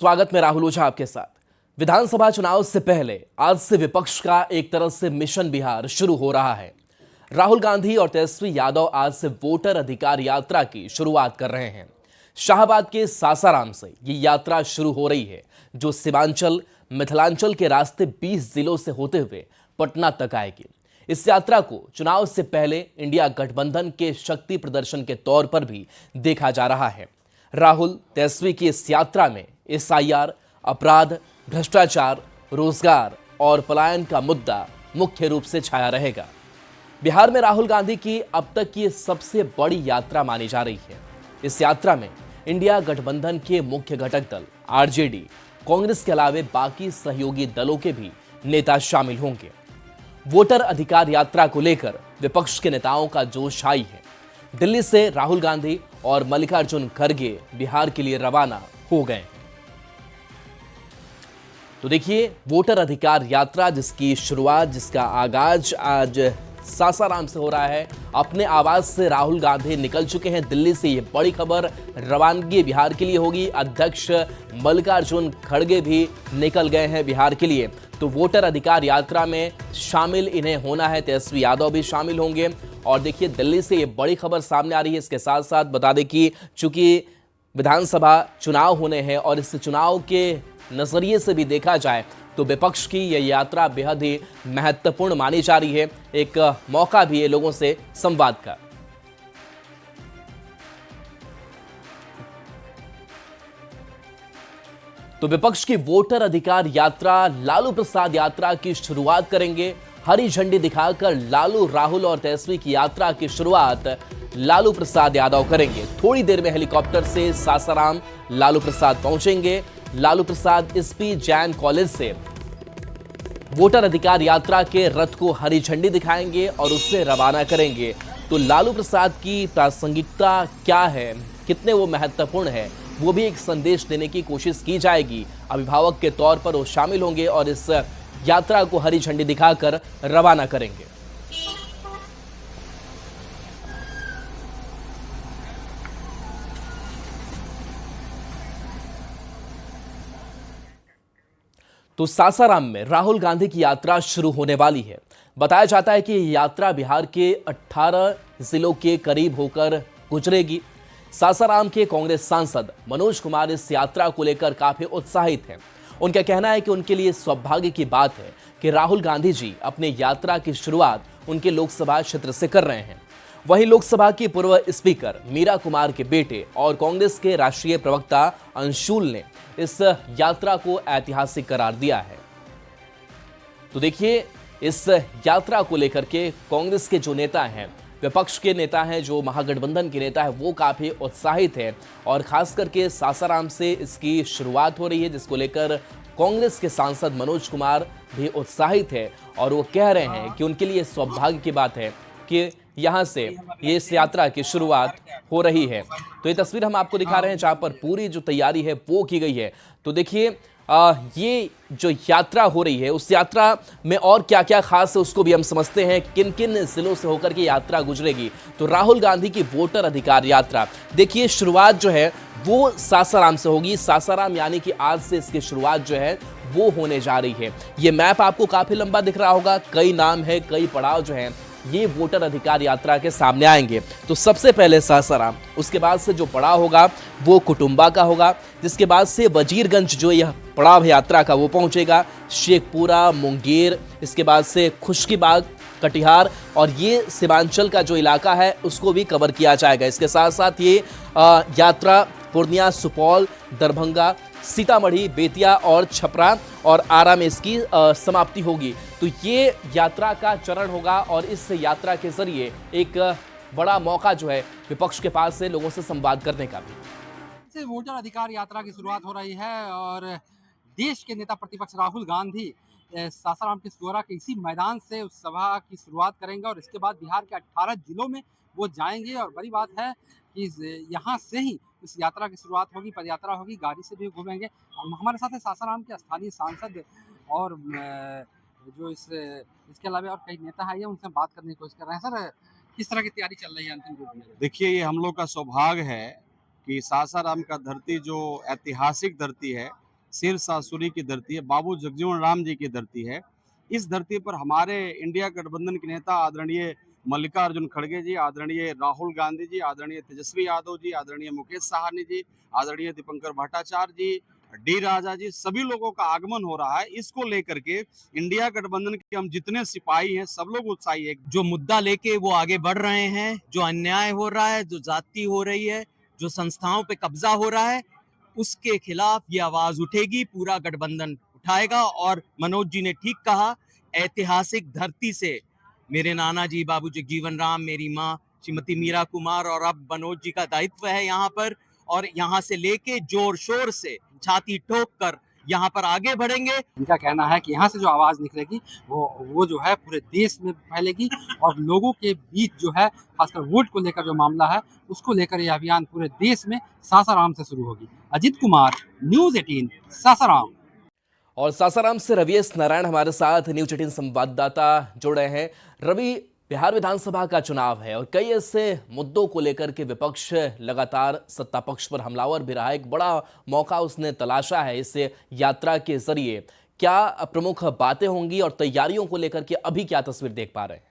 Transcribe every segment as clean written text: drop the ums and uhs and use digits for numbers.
स्वागत में राहुल ओझा आपके साथ। विधानसभा चुनाव से पहले आज से विपक्ष का एक तरह से मिशन बिहार शुरू हो रहा है। राहुल गांधी और तेजस्वी यादव आज से वोटर अधिकार यात्रा की शुरुआत कर रहे हैं। शाहबाद के सासाराम से ये यात्रा शुरू हो रही है, जो सीमांचल मिथिलांचल के रास्ते 20 जिलों से होते हुए पटना तक आएगी। इस यात्रा को चुनाव से पहले इंडिया गठबंधन के शक्ति प्रदर्शन के तौर पर भी देखा जा रहा है। राहुल तेजस्वी की इस यात्रा में एसआईआर, अपराध, भ्रष्टाचार, रोजगार और पलायन का मुद्दा मुख्य रूप से छाया रहेगा। बिहार में राहुल गांधी की अब तक की सबसे बड़ी यात्रा मानी जा रही है। इस यात्रा में इंडिया गठबंधन के मुख्य घटक दल आरजेडी, कांग्रेस के अलावे बाकी सहयोगी दलों के भी नेता शामिल होंगे। वोटर अधिकार यात्रा को लेकर विपक्ष के नेताओं का जोश हाई है। दिल्ली से राहुल गांधी और मल्लिकार्जुन खड़गे बिहार के लिए रवाना हो गए। तो देखिए, वोटर अधिकार यात्रा जिसकी शुरुआत, जिसका आगाज आज सासाराम से हो रहा है। अपने आवाज से राहुल गांधी निकल चुके हैं दिल्ली से। ये बड़ी खबर, रवानगी बिहार के लिए होगी। अध्यक्ष मल्लिकार्जुन खड़गे भी निकल गए हैं बिहार के लिए। तो वोटर अधिकार यात्रा में शामिल इन्हें होना है। तेजस्वी यादव भी शामिल होंगे। और देखिए, दिल्ली से ये बड़ी खबर सामने आ रही है। इसके साथ साथ बता दें कि चूंकि विधानसभा चुनाव होने हैं और इस चुनाव के नजरिए से भी देखा जाए तो विपक्ष की यह यात्रा बेहद ही महत्वपूर्ण मानी जा रही है। एक मौका भी है लोगों से संवाद का। तो विपक्ष की वोटर अधिकार यात्रा, लालू प्रसाद यात्रा की शुरुआत करेंगे। हरी झंडी दिखाकर लालू, राहुल और तेजस्वी की यात्रा की शुरुआत लालू प्रसाद यादव करेंगे। थोड़ी देर में हेलीकॉप्टर से सासाराम लालू प्रसाद पहुंचेंगे। लालू प्रसाद एसपी जैन कॉलेज से वोटर अधिकार यात्रा के रथ को हरी झंडी दिखाएंगे और उससे रवाना करेंगे। तो लालू प्रसाद की प्रासंगिकता क्या है, कितने वो महत्वपूर्ण है, वो भी एक संदेश देने की कोशिश की जाएगी। अभिभावक के तौर पर वो शामिल होंगे और इस यात्रा को हरी झंडी दिखाकर रवाना करेंगे। तो सासाराम में राहुल गांधी की यात्रा शुरू होने वाली है। बताया जाता है कि यह यात्रा बिहार के 18 जिलों के करीब होकर गुजरेगी। सासाराम के कांग्रेस सांसद मनोज कुमार इस यात्रा को लेकर काफी उत्साहित हैं। उनका कहना है कि उनके लिए सौभाग्य की बात है कि राहुल गांधी जी अपने यात्रा की शुरुआत उनके लोकसभा क्षेत्र से कर रहे हैं। वहीं लोकसभा की पूर्व स्पीकर मीरा कुमार के बेटे और कांग्रेस के राष्ट्रीय प्रवक्ता अंशुल ने इस यात्रा को ऐतिहासिक करार दिया है। तो देखिए, इस यात्रा को लेकर के कांग्रेस के जो नेता हैं, विपक्ष के नेता हैं, जो महागठबंधन के नेता हैं, वो काफी उत्साहित हैं। और खास करके सासाराम से इसकी शुरुआत हो रही है, जिसको लेकर कांग्रेस के सांसद मनोज कुमार भी उत्साहित है। और वो कह रहे हैं कि उनके लिए सौभाग्य की बात है कि यहां से ये इस यात्रा की शुरुआत हो रही है। तो ये तस्वीर हम आपको दिखा रहे हैं जहां पर पूरी जो तैयारी है वो की गई है। तो देखिए, ये जो यात्रा हो रही है, उस यात्रा में और क्या क्या खास है उसको भी हम समझते हैं। किन किन जिलों से होकर के यात्रा गुजरेगी। तो राहुल गांधी की वोटर अधिकार यात्रा, देखिए शुरुआत जो है वो सासाराम से होगी। सासाराम यानी कि आज से इसकी शुरुआत जो है वो होने जा रही है। ये मैप आपको काफी लंबा दिख रहा होगा, कई नाम है, कई पड़ाव जो है ये वोटर अधिकार यात्रा के सामने आएंगे। तो सबसे पहले सासाराम, उसके बाद से जो पड़ाव होगा वो कुटुंबा का होगा, जिसके बाद से वजीरगंज जो यह पड़ाव है यात्रा का वो पहुंचेगा, शेखपुरा, मुंगेर, इसके बाद से खुशकीबाग, कटिहार और ये सीमांचल का जो इलाका है उसको भी कवर किया जाएगा। इसके साथ साथ ये यात्रा पूर्णिया, सुपौल, दरभंगा, सीतामढ़ी, बेतिया और छपरा और आरा में इसकी समाप्ति होगी। तो ये यात्रा का चरण होगा और इस यात्रा के जरिए एक बड़ा मौका जो है विपक्ष के पास है लोगों से संवाद करने का भी। वोटर अधिकार यात्रा की शुरुआत हो रही है और देश के नेता प्रतिपक्ष राहुल गांधी सासाराम के सुअरा के इसी मैदान से उस सभा की शुरुआत करेंगे और इसके बाद बिहार के 18 जिलों में वो जाएंगे। और बड़ी बात है कि यहाँ से ही इस यात्रा की शुरुआत होगी, पदयात्रा होगी, गाड़ी से भी घूमेंगे। हमारे साथ है सासाराम के स्थानीय सांसद और जो इसके अलावा और कई नेता हैं, उनसे बात करने की कोशिश कर रहे हैं। सर, किस तरह की तैयारी चल रही है अंतिम रूप में? देखिए, ये हम लोग का सौभाग्य है कि सासाराम का धरती जो ऐतिहासिक धरती है, शेर शाह सूरी की धरती है, बाबू जगजीवन राम जी की धरती है। इस धरती पर हमारे इंडिया गठबंधन के नेता आदरणीय मल्लिकार्जुन खड़गे जी, आदरणीय राहुल गांधी जी, आदरणीय तेजस्वी यादव जी, आदरणीय मुकेश साहनी जी, आदरणीय दीपंकर भट्टाचार्य जी, डी राजा जी, सभी लोगों का आगमन हो रहा है। इसको लेकर के इंडिया गठबंधन के हम जितने सिपाही हैं सब लोग उत्साही है। जो मुद्दा लेके वो आगे बढ़ रहे हैं, जो अन्याय हो रहा है, जो जाति हो रही है, जो संस्थाओं पे कब्जा हो रहा है, उसके खिलाफ ये आवाज उठेगी, पूरा गठबंधन उठाएगा। और मनोज जी ने ठीक कहा, ऐतिहासिक धरती से मेरे नाना जी बाबू जगजीवन राम, मेरी माँ श्रीमती मीरा कुमार और अब मनोज जी का दायित्व है यहाँ पर, और यहाँ से लेके जोर शोर से छाती ठोक कर यहाँ पर आगे बढ़ेंगे। इनका कहना है कि यहाँ से जो आवाज निकलेगी वो जो है पूरे देश में फैलेगी और लोगों के बीच जो है खासकर वोट को लेकर जो मामला है उसको लेकर यह अभियान पूरे देश में सासाराम से शुरू होगी। अजीत कुमार, न्यूज़ 18, सासाराम। और सासाराम से रवि एस नारायण हमारे साथ न्यूज़ 18 संवाददाता जुड़ रहे हैं। रवि, बिहार विधानसभा का चुनाव है और कई ऐसे मुद्दों को लेकर के विपक्ष लगातार सत्ता पक्ष पर हमलावर भी रहा है। एक बड़ा मौका उसने तलाशा है इस यात्रा के जरिए। क्या प्रमुख बातें होंगी और तैयारियों को लेकर के अभी क्या तस्वीर देख पा रहे हैं?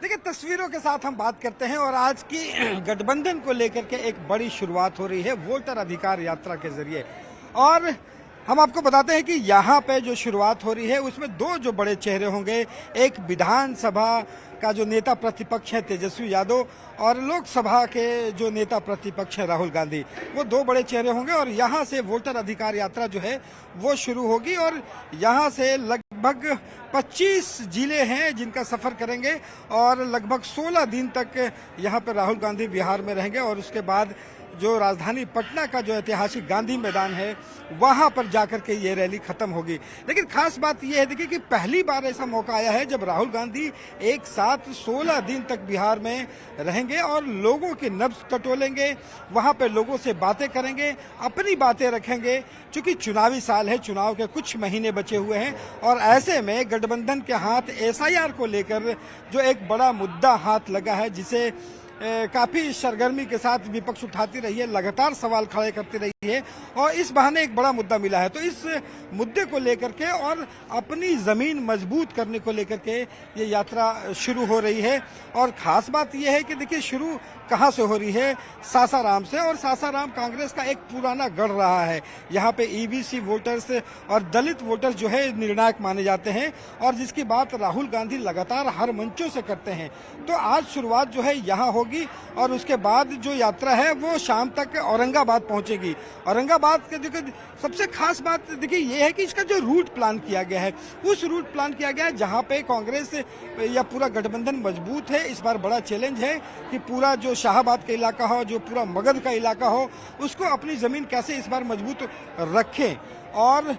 देखिए, तस्वीरों के साथ हम बात करते हैं और आज की गठबंधन को लेकर के एक बड़ी शुरुआत हो रही है वोटर अधिकार यात्रा के जरिए। और हम आपको बताते हैं कि यहाँ पे जो शुरुआत हो रही है उसमें दो जो बड़े चेहरे होंगे, एक विधानसभा का जो नेता प्रतिपक्ष है तेजस्वी यादव और लोकसभा के जो नेता प्रतिपक्ष है राहुल गांधी, वो दो बड़े चेहरे होंगे। और यहाँ से वोटर अधिकार यात्रा जो है वो शुरू होगी और यहाँ से लगभग 25 जिले हैं जिनका सफर करेंगे और लगभग 16 दिन तक यहाँ पर राहुल गांधी बिहार में रहेंगे और उसके बाद जो राजधानी पटना का जो ऐतिहासिक गांधी मैदान है वहां पर जाकर के ये रैली खत्म होगी। लेकिन खास बात यह है देखिए कि पहली बार ऐसा मौका आया है जब राहुल गांधी एक साथ 16 दिन तक बिहार में रहेंगे और लोगों की नब्ज टटोलेंगे, वहां पे लोगों से बातें करेंगे, अपनी बातें रखेंगे। चूंकि चुनावी साल है, चुनाव के कुछ महीने बचे हुए हैं और ऐसे में गठबंधन के हाथ SIR को लेकर जो एक बड़ा मुद्दा हाथ लगा है जिसे काफी सरगर्मी के साथ विपक्ष उठाती रही है, लगातार सवाल खड़े करती रही है और इस बहाने एक बड़ा मुद्दा मिला है। तो इस मुद्दे को लेकर के और अपनी जमीन मजबूत करने को लेकर के ये यात्रा शुरू हो रही है। और खास बात यह है कि देखिए शुरू कहां से हो रही है, सासाराम से। और सासाराम कांग्रेस का एक पुराना गढ़ रहा है। यहाँ पे EBC वोटर्स और दलित वोटर्स जो है निर्णायक माने जाते हैं और जिसकी बात राहुल गांधी लगातार हर मंचों से करते हैं। तो आज शुरुआत जो है यहाँ होगी और उसके बाद जो यात्रा है वो शाम तक औरंगाबाद पहुंचेगी। औरंगाबाद के देखिए सबसे खास बात देखिए ये है कि इसका जो रूट प्लान किया गया है उस रूट प्लान किया गया है जहाँ पे कांग्रेस या पूरा गठबंधन मजबूत है। इस बार बड़ा चैलेंज है कि पूरा जो शाहबाद का इलाका हो, जो पूरा मगध का इलाका हो, उसको अपनी जमीन कैसे इस बार मजबूत रखें। और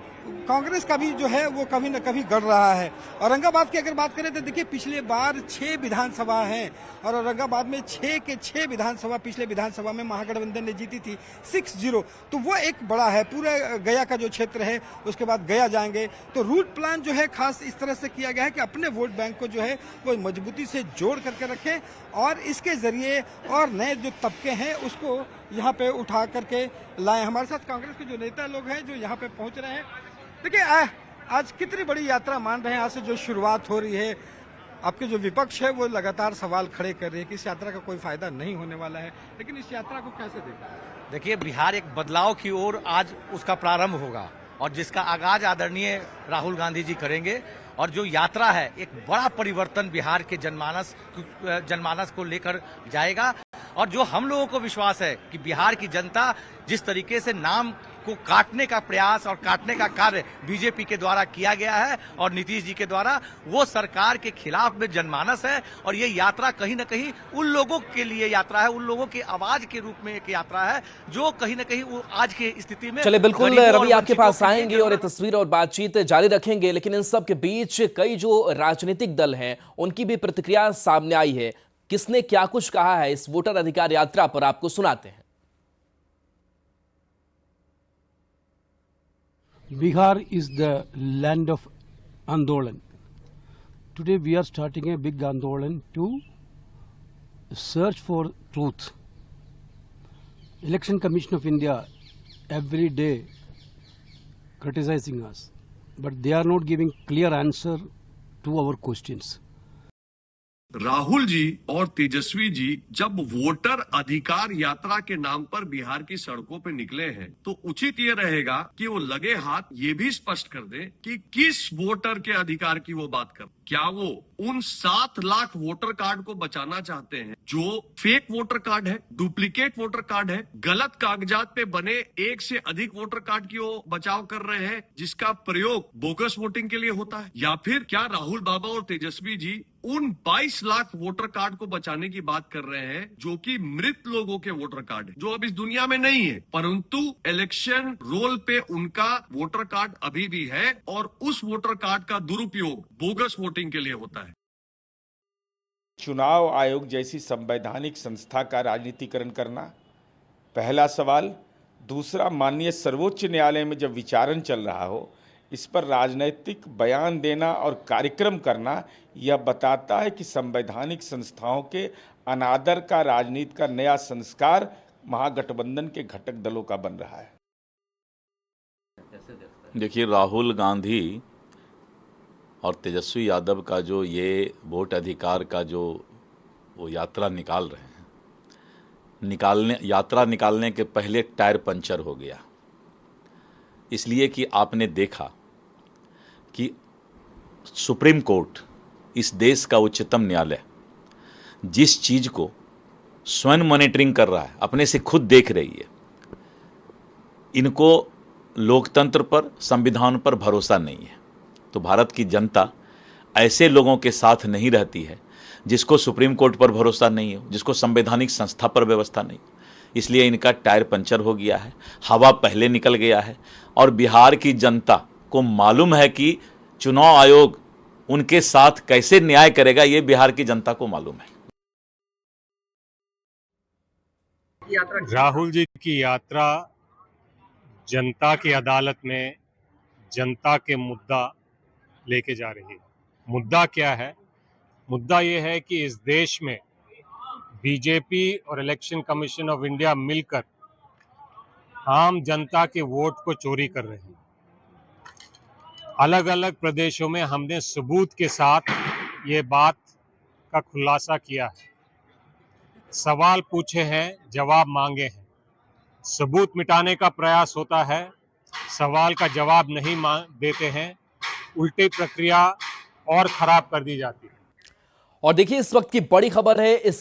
कांग्रेस का भी जो है वो कभी न कभी गढ़ रहा है। औरंगाबाद की अगर बात करें तो देखिए पिछले बार 6 विधानसभा हैं और औरंगाबाद में 6 के 6 विधानसभा पिछले विधानसभा में महागठबंधन ने जीती थी 6-0। तो वो एक बड़ा है। पूरा गया का जो क्षेत्र है उसके बाद गया जाएंगे। तो रूट प्लान जो है खास इस तरह से किया गया है कि अपने वोट बैंक को जो है वो मजबूती से जोड़ करके रखें और इसके जरिए और नए जो तबके हैं उसको यहाँ पे उठा करके लाएं। हमारे साथ कांग्रेस के जो नेता लोग हैं जो यहाँ पे पहुंच रहे हैं। देखिए आज कितनी बड़ी यात्रा मान रहे हैं। आज से जो शुरुआत हो रही है, आपके जो विपक्ष है वो लगातार सवाल खड़े कर रहे हैं कि इस यात्रा का कोई फायदा नहीं होने वाला है, लेकिन इस यात्रा को कैसे देखा? देखिए, बिहार एक बदलाव की ओर आज उसका प्रारंभ होगा और जिसका आगाज आदरणीय राहुल गांधी जी करेंगे और जो यात्रा है एक बड़ा परिवर्तन बिहार के जनमानस को लेकर जाएगा। और जो हम लोगों को विश्वास है कि बिहार की जनता जिस तरीके से नाम को काटने का प्रयास और काटने का कार्य बीजेपी के द्वारा किया गया है और नीतीश जी के द्वारा, वो सरकार के खिलाफ में जनमानस है और ये यात्रा कहीं न कहीं उन लोगों के लिए यात्रा है, उन लोगों की आवाज के रूप में एक यात्रा है जो कहीं न कहीं वो आज की स्थिति में। चले बिल्कुल रवि आपके पास आएंगे और ये तस्वीर और बातचीत जारी रखेंगे, लेकिन इन सब के बीच कई जो राजनीतिक दल हैं उनकी भी प्रतिक्रिया सामने आई है। किसने क्या कुछ कहा है इस वोटर अधिकार यात्रा पर, आपको सुनाते हैं। Bihar is the land of Andolan. Today we are starting a big Andolan to search for truth. Election Commission of India every day criticizing us, but they are not giving clear answer to our questions. Rahul ji और तेजस्वी जी जब voter अधिकार यात्रा के नाम पर बिहार की सड़कों पे निकले हैं तो उचित ये रहेगा कि वो लगे हाथ ये भी स्पष्ट कर दें कि किस वोटर के अधिकार की वो बात कर, क्या वो उन 7 लाख वोटर कार्ड को बचाना चाहते हैं जो फेक वोटर कार्ड है, डुप्लीकेट वोटर कार्ड है, गलत कागजात पे बने 1 से अधिक वोटर कार्ड की वो बचाव कर रहे हैं जिसका प्रयोग बोगस वोटिंग के लिए होता है, या फिर क्या राहुल बाबा और तेजस्वी जी उन 22 लाख वोटर कार्ड को बचाने की बात कर रहे हैं जो कि मृत लोगों के वोटर कार्ड है, जो अब इस दुनिया में नहीं है, परंतु इलेक्शन रोल पे उनका वोटर कार्ड अभी भी है और उस वोटर कार्ड का दुरुपयोग बोगस वोटिंग के लिए होता है। चुनाव आयोग जैसी संवैधानिक संस्था का राजनीतिकरण करना, पहला सवाल। दूसरा, माननीय सर्वोच्च न्यायालय में जब विचारण चल रहा हो, इस पर राजनीतिक बयान देना और कार्यक्रम करना यह बताता है कि संवैधानिक संस्थाओं के अनादर का राजनीति का नया संस्कार महागठबंधन के घटक दलों का बन रहा है। देखिए, राहुल गांधी और तेजस्वी यादव का जो ये वोट अधिकार का जो वो यात्रा निकाल रहे हैं, यात्रा निकालने के पहले टायर पंचर हो गया, इसलिए कि आपने देखा कि सुप्रीम कोर्ट, इस देश का उच्चतम न्यायालय, जिस चीज़ को स्वयं मॉनिटरिंग कर रहा है, अपने से खुद देख रही है, इनको लोकतंत्र पर, संविधान पर भरोसा नहीं है। तो भारत की जनता ऐसे लोगों के साथ नहीं रहती है जिसको सुप्रीम कोर्ट पर भरोसा नहीं हो, जिसको संवैधानिक संस्था पर व्यवस्था नहीं, इसलिए इनका टायर पंचर हो गया है, हवा पहले निकल गया है और बिहार की जनता को मालूम है कि चुनाव आयोग उनके साथ कैसे न्याय करेगा, ये बिहार की जनता को मालूम है। राहुल जी की यात्रा जनता की अदालत में जनता के मुद्दा लेके जा रही है। मुद्दा क्या है? मुद्दा ये है कि इस देश में बीजेपी और इलेक्शन कमीशन ऑफ इंडिया मिलकर आम जनता के वोट को चोरी कर रहे हैं। अलग अलग प्रदेशों में हमने सबूत के साथ ये बात का खुलासा किया है। सवाल पूछे हैं, जवाब मांगे हैं। सबूत मिटाने का प्रयास होता है, सवाल का जवाब नहीं देते हैं, उल्टी प्रक्रिया और खराब कर दी जाती है। और देखिए, इस वक्त की बड़ी खबर है, इस